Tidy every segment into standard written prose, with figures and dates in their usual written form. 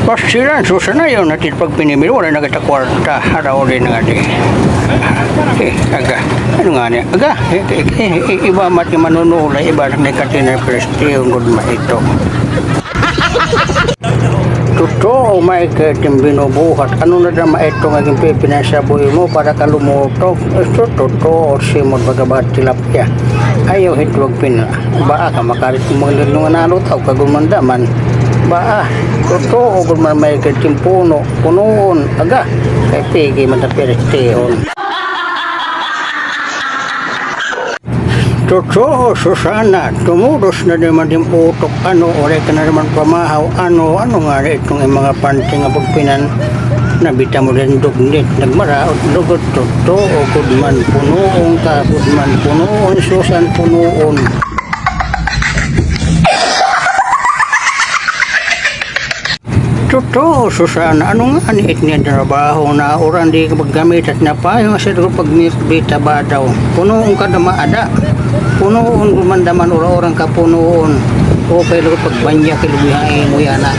Pasiran, susana yun natin pag pinimili, wala na kita kwarta, araw rin nga di. Aga, ano nga niya? Aga, iba mati manunulay, iba na katina presti, yung good ma ito. Totoo, may kating binubuhat. Ano na naman ito ng pipinasaboy mo para kalumutok? Ito, totoo, simot magabat tilapia. Ayaw hitwag pina. Baa ka makalit yung mga nilungan nalutaw, kagumandaman. Baa, totoo, kung may kating punoon, aga, kay pigi matapiristihon. Totoo, Susana, tumuros na naman yung utok, oray ka na naman pamahaw, ano nga itong mga panty nga pagpinan, nabita mo rin dugnit, nagmaraot, dugot, totoo, kudman punoon ka, kudman punoon, Susan punoon. Totoo, Susana, ano nga niit niya trabaho na oran di ka paggamit at napayo sa dugo pagbita ba daw, punoon ka na maada. Punoon gumandaman orang ka punoon o pero pagbanya kilubihain mo yana.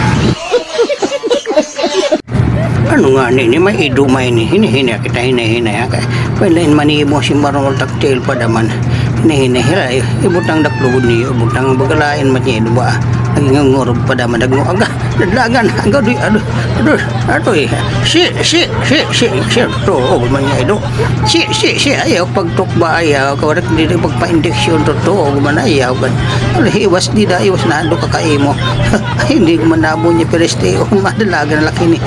Ano nga ni may idumay ni hinihina kita hinihina ka pwelain manimo si marong taktil pa daman hinihina ibutang daklugod niyo ibutang bagalain matyedo ba naging ngorob pa daman nagmuaga nadlagan aga di ato to man niya ido ayaw pagtukba ayaw kawarat di pagpa-injection to man ayaw kan iwas na ando kakaimo hindi ko manabo niya pereste o madalagan laki ni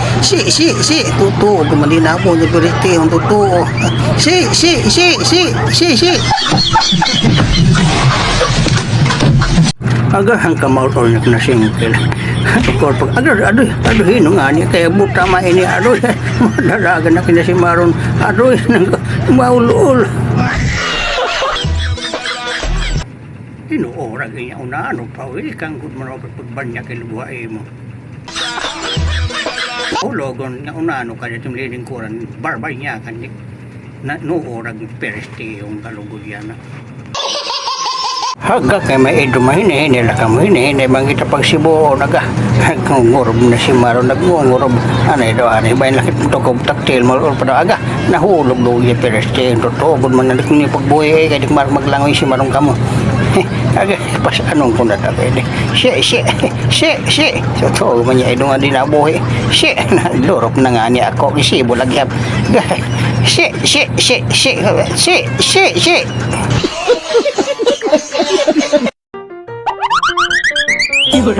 totoo man din nabo niya pereste o totoo agahang kamautol na single korpag adoy hino nga niya kaya butama ini adoy madaragan na kinasimaron adoy maulul inuorag niya unano pa kang kudmanopag pagbanya kilubuhay mo ulogon nga unano kanya timliling kuran barbay niya kanya na nuorag pereste yung kalugod yan Haga kay may edo mahini la ka mahini bang kita pagsibo naga ngorob na si Maro nagngorob anay do anay bayan lakit tokob taktil mal pada aga nahulog do ya pereste totoo gud man nalik ni pagbuhay kay dik maglangoy si Marong kamo aga pas anong kun data pwede totoo man ya edo nga di nabuhay lorop na nga ni ako isibo lagyap Ibu.